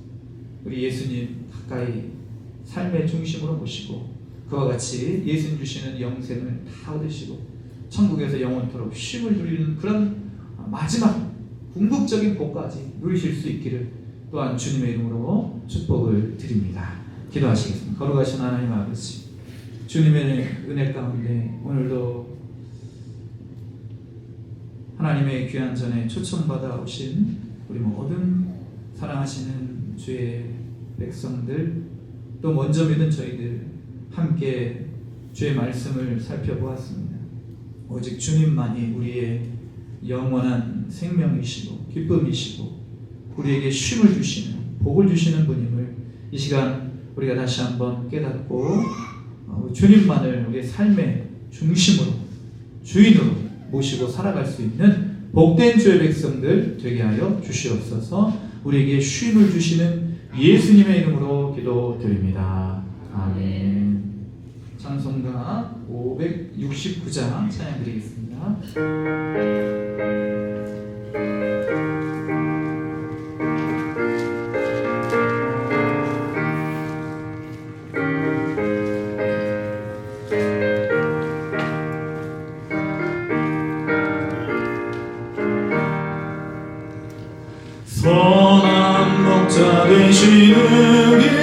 S1: 우리 예수님 가까이 삶의 중심으로 모시고 그와 같이 예수님 주시는 영생을 다 얻으시고 천국에서 영원토록 쉼을 누리는 그런 마지막 궁극적인 복까지 누리실 수 있기를 또한 주님의 이름으로 축복을 드립니다. 기도하시겠습니다. 거룩하신 하나님 아버지, 주님의 은혜 가운데 오늘도 하나님의 귀한 전에 초청받아 오신 우리 모든 사랑하시는 주의 백성들, 또 먼저 믿은 저희들 함께 주의 말씀을 살펴보았습니다. 오직 주님만이 우리의 영원한 생명이시고 기쁨이시고 우리에게 쉼을 주시는, 복을 주시는 분임을 이 시간 우리가 다시 한번 깨닫고 주님만을 우리의 삶의 중심으로, 주인으로 모시고 살아갈 수 있는 복된 주의 백성들 되게 하여 주시옵소서. 우리에게 쉼을 주시는 예수님의 이름으로 기도드립니다. 아멘. 찬송가 569장 찬양 드리겠습니다.
S3: 선한 목자 되시는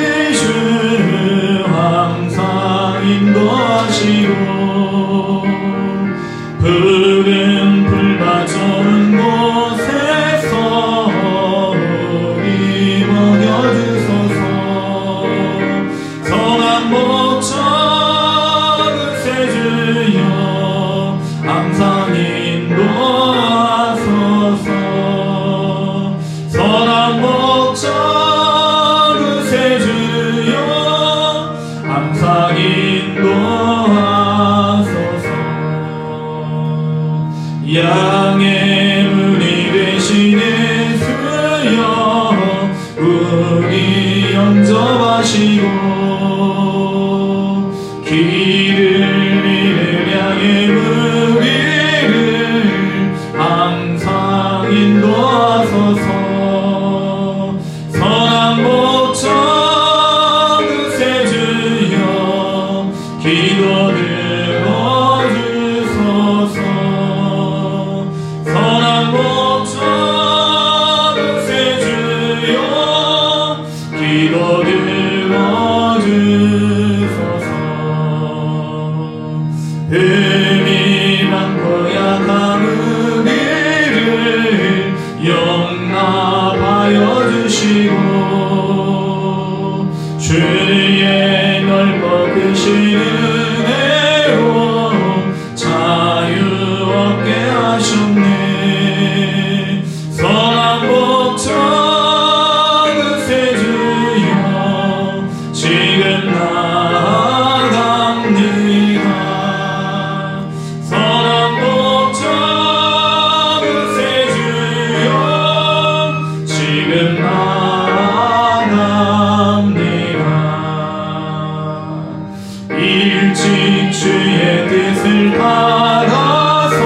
S1: 일찍 주의 뜻을 따라서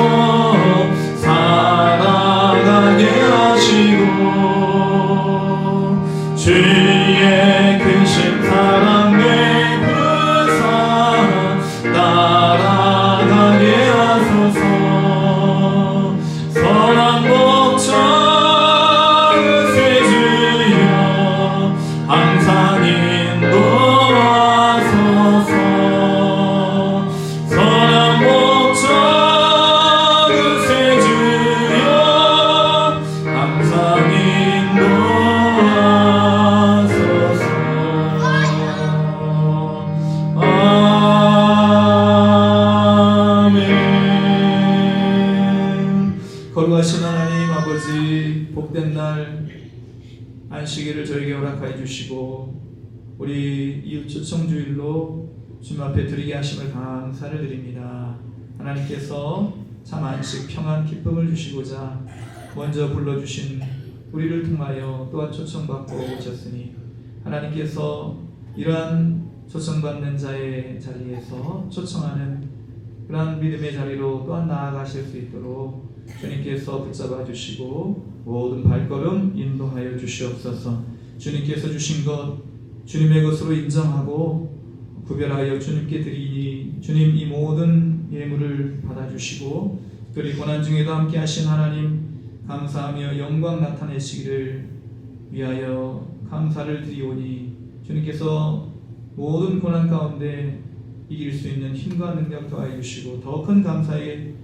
S1: 살아가게 하시고 주의 크신 사랑 베푸사 따라가게 하소서. 선한 목자 주여 항상 인도하소서. 선한 목자 주여 항상 인도하소서. 아멘. 거룩하신 하나님 아버지, 복된 날 안식일을 저에게 허락하여 주시고 우리 이웃 초청주일로 주님 앞에 드리게 하심을 감사를 드립니다. 하나님께서 참 안식, 평안, 기쁨을 주시고자 먼저 불러주신 우리를 통하여 또한 초청받고 오셨으니 하나님께서 이러한 초청받는 자의 자리에서 초청하는 그러한 믿음의 자리로 또한 나아가실 수 있도록 주님께서 붙잡아 주시고 모든 발걸음 인도하여 주시옵소서. 주님께서 주신 것 주님의 것으로 인정하고 구별하여 주님께 드리니 주님 이 모든 예물을 받아주시고 특별히 고난 중에도 함께 하신 하나님 감사하며 영광 나타내시기를 위하여 감사를 드리오니 주님께서 모든 고난 가운데 이길 수 있는 힘과 능력 더하여 주시고 더 큰 감사의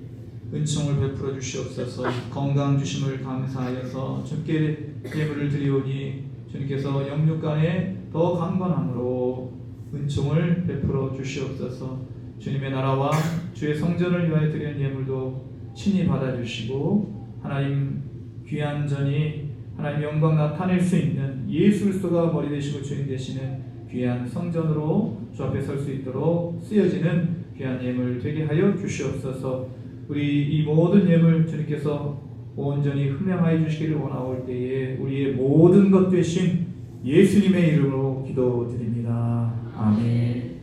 S1: 은총을 베풀어 주시옵소서. 건강 주심을 감사하여서 주께 예물을 드리오니 주님께서 영육간에 더 강건함으로 은총을 베풀어 주시옵소서. 주님의 나라와 주의 성전을 위하여 드리는 예물도 친히 받아주시고 하나님 귀한 전이 하나님 영광 나타낼 수 있는 예수 그리스도가 머리 되시고 주인 되시는 귀한 성전으로 주 앞에 설 수 있도록 쓰여지는 귀한 예물 되게 하여 주시옵소서. 우리 이 모든 예물 주님께서 온전히 흠양하여 주시기를 원하올 때에 우리의 모든 것 되신 예수님의 이름으로 기도드립니다. 아멘.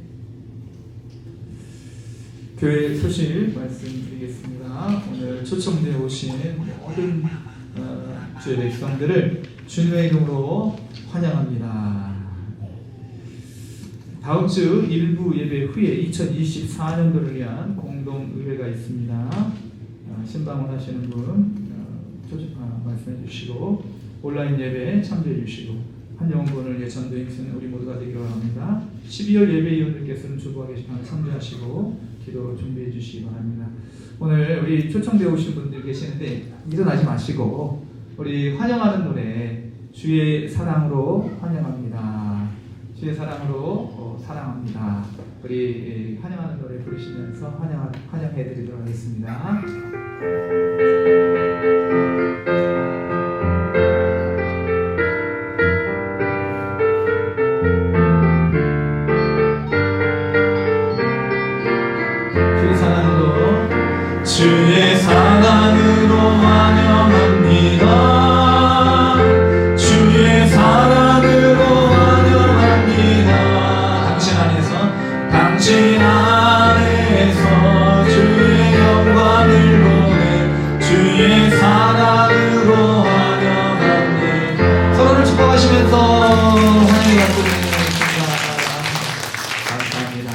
S1: 교회 소식 말씀드리겠습니다. 오늘 초청되어 오신 모든 주의 백성들을 주님의 이름으로 환영합니다. 다음 주 일부 예배 후에 2024년도를 위한 공동 의회가 있습니다. 신방문 하시는 분 말씀해 주시고 온라인 예배에 참조해 주시고 한영분을 예천도 힘쓰는 우리 모두가 되기를 바랍니다. 12월 예배위원들께서는 주부와 게시판에 참조하시고 기도 준비해 주시기 바랍니다. 오늘 우리 초청되어 오신 분들 계시는데 일어나지 마시고 우리 환영하는 노래 주의 사랑으로 환영합니다. 주의 사랑으로 사랑합니다. 우리 환영하는 노래 부르시면서 환영해 드리도록 하겠습니다. 주의 사랑으로 환영합니다. 주의 사랑으로 환영합니다. 당신 안에서 주의 영광을 보내 주의 사랑으로 환영합니다. 서로를 축복하시면서 환영해 드리겠습니다. 감사합니다.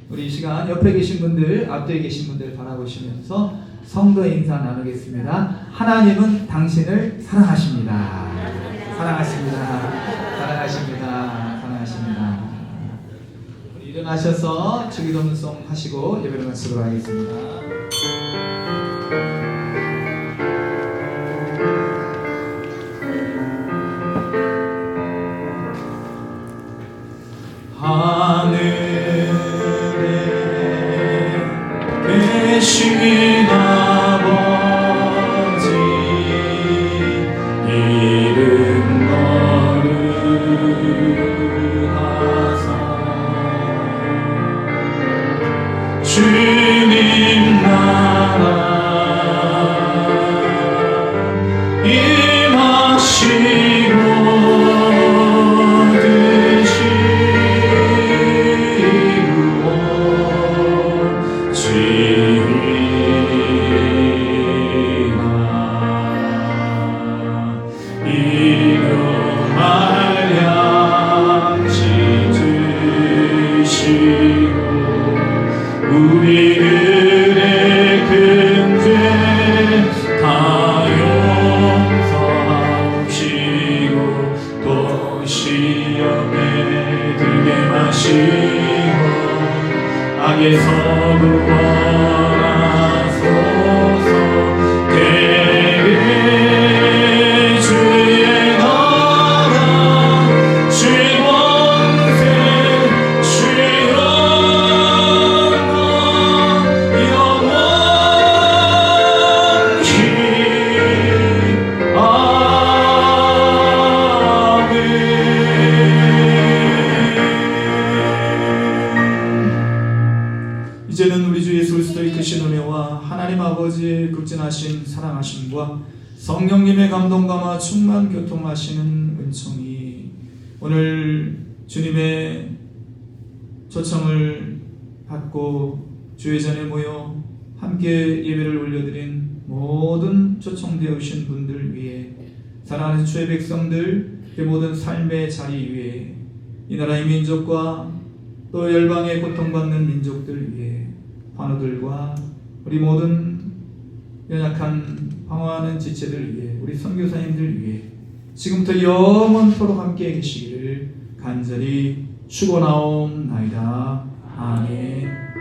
S1: 우리 이 시간 옆에 계신 분들, 앞뒤에 계신 분들 바라보시면서 성도의 인사 나누겠습니다. 하나님은 당신을 사랑하십니다. 사랑하십니다. 사랑하십니다. 사랑하십니다. 우리 일어나셔서 주기도문송 하시고 예배를 마치도록 하겠습니다. 계신 아버지 이름 거룩하사 주님 나라 임하시고 드시 위험에 들게 마시고 악에서 구원하소서. 대개 주의 나라 주의 권세 주의 영광 영원히 아멘. 이제는 우리 주 예수 그리스도의 크신 은혜와 하나님 아버지의 극진하신 사랑하심과 성령님의 감동감화 충만 교통하시는 은총이 오늘 주님의 초청을 받고 주의 전에 모여 함께 예배를 올려드린 모든 초청되어 오신 분들 위해, 사랑하는 주의 백성들 그 모든 삶의 자리 위에, 이 나라의 민족과 또 열방의 고통받는 민족들 위해, 환우들과 우리 모든 연약한 방황하는 지체들 위해, 우리 선교사님들 위해 지금부터 영원토록 함께 계시기를 간절히 축원하옵나이다. 아멘.